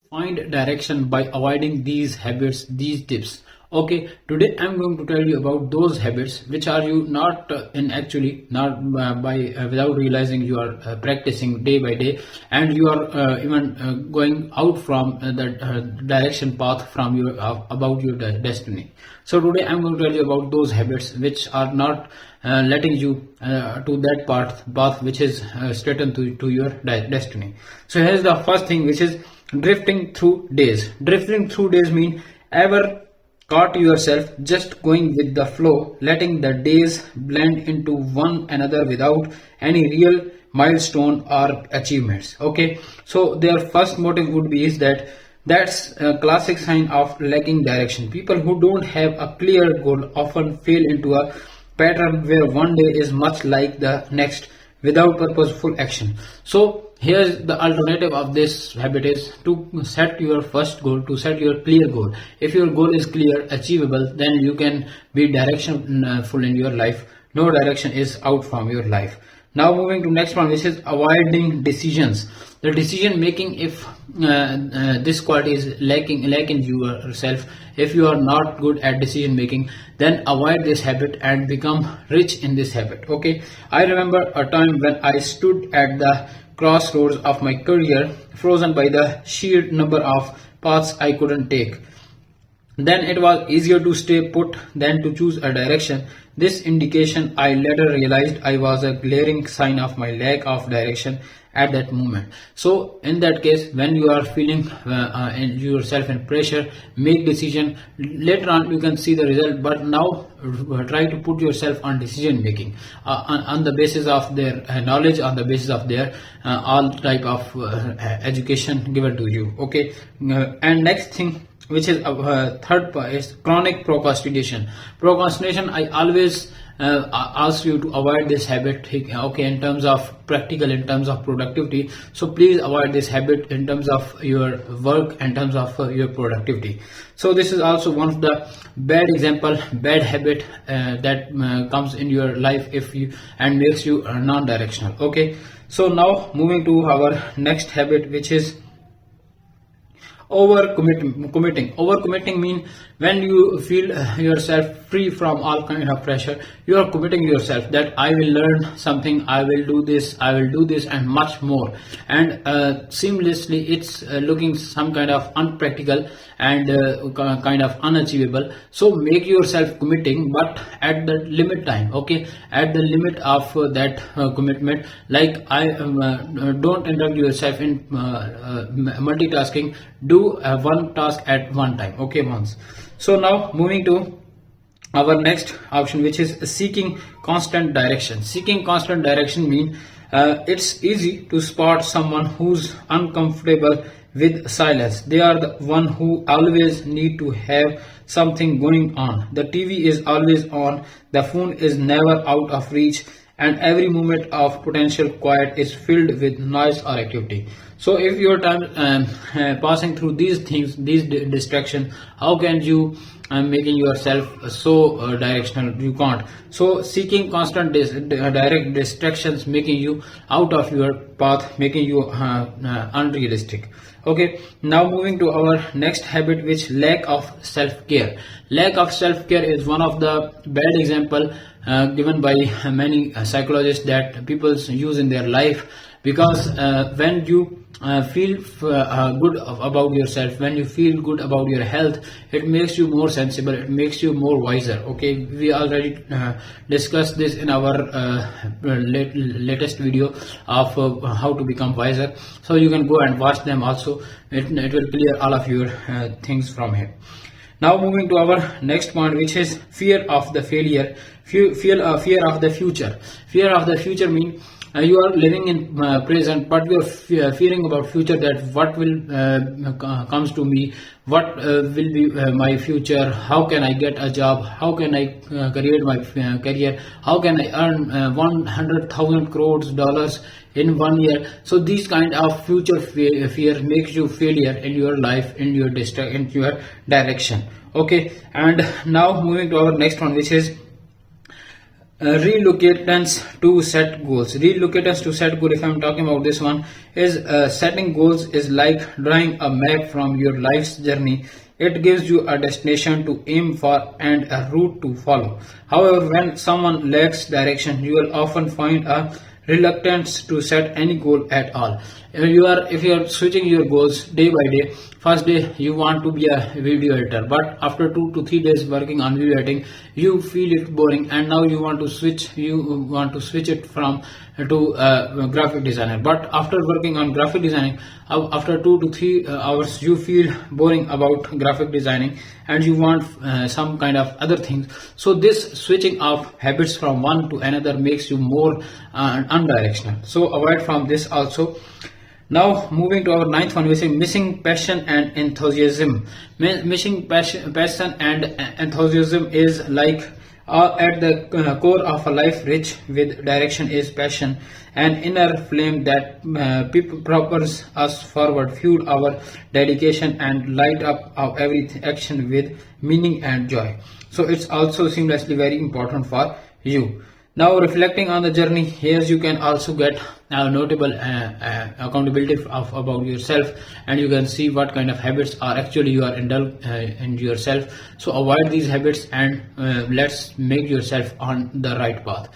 Find direction by avoiding these habits, these tips. Okay, today I'm going to tell you about those habits which are you not in actually not by without realizing you are practicing day by day, and you are even going out from the direction path from your about your destiny. So today I'm going to tell you about those habits which are not letting you to that path which is straightened to your destiny. So here's the first thing, which is drifting through days. Drifting through days mean ever caught yourself just going with the flow, letting the days blend into one another without any real milestone or achievements. Okay, so their first motive would be is that's a classic sign of lacking direction. People who don't have a clear goal often fail into a pattern where one day is much like the next without purposeful action. So here's the alternative of this habit is to set your first goal, to set your clear goal. If your goal is clear, achievable, then you can be directionful in your life. No direction is out from your life. Now moving to next one, which is avoiding decisions. The decision making, if this quality is lacking yourself, if you are not good at decision making, then avoid this habit and become rich in this habit. Okay, I remember a time when I stood at the crossroads of my career, frozen by the sheer number of paths I couldn't take. Then it was easier to stay put than to choose a direction. This indication I later realized I was a glaring sign of my lack of direction at that moment. So in that case, when you are feeling in yourself in pressure, make decision. Later on you can see the result, but now try to put yourself on decision making on the basis of their knowledge, on the basis of their all type of education given to you. Okay, and next thing, which is third part, is chronic procrastination. Procrastination, I always ask you to avoid this habit. Okay, in terms of practical, in terms of productivity, so please avoid this habit in terms of your work, in terms of your productivity. So this is also one of the bad example, bad habit that comes in your life if you and makes you non-directional. Okay, so now moving to our next habit, which is overcommitting mean when you feel yourself free from all kind of pressure, you are committing yourself that I will learn something, I will do this, and much more, and seamlessly it's looking some kind of unpractical and kind of unachievable. So make yourself committing, but at the limit time. Okay, at the limit of that commitment, like I don't indulge yourself in multitasking. Do one task at one time. Okay, once. So now moving to our next option, which is seeking constant direction. Seeking constant direction mean it's easy to spot someone who's uncomfortable with silence. They are the one who always need to have something going on. The TV is always on, the phone is never out of reach, and every moment of potential quiet is filled with noise or activity. So if your time passing through these things, these distractions, how can you making yourself so directional? You can't. So seeking constant direct distractions, making you out of your path, making you unrealistic. Okay, now moving to our next habit, which lack of self-care. Lack of self-care is one of the bad example given by many psychologists that people use in their life, because when you feel good about yourself, when you feel good about your health, it makes you more sensible, it makes you more wiser. Okay, we already discussed this in our latest video of how to become wiser, so you can go and watch them also. It will clear all of your things from here. Now moving to our next point, which is fear of the failure, fear of the future. Fear of the future means you are living in present, but you are fearing about future, that what will comes to me, what will be my future, how can I get a job, how can I create my career, how can I earn 100,000 crores dollars in 1 year. So these kind of future fear makes you failure in your life, in your in your direction. Okay, and now moving to our next one, which is Relocatants to set goals. Relocatants to set goal, if I'm talking about this one, is setting goals is like drawing a map from your life's journey. It gives you a destination to aim for and a route to follow. However, when someone lacks direction, you will often find a reluctance to set any goal at all. If you are switching your goals day by day, first day you want to be a video editor, but after 2 to 3 days working on video editing, you feel it boring, and now you want to switch it from to graphic designer. But after working on graphic designing, after 2 to 3 hours you feel boring about graphic designing, and you want some kind of other things. So this switching of habits from one to another makes you more undirectional. So avoid from this also. Now moving to our ninth one, we say missing passion and enthusiasm. Missing passion and enthusiasm is like at the core of a life rich with direction is passion, an inner flame that propels us forward, fuel our dedication, and light up our every action with meaning and joy. So it's also seamlessly very important for you. Now reflecting on the journey, here you can also get notable accountability about yourself, and you can see what kind of habits are actually you are in yourself. So avoid these habits, and let's make yourself on the right path.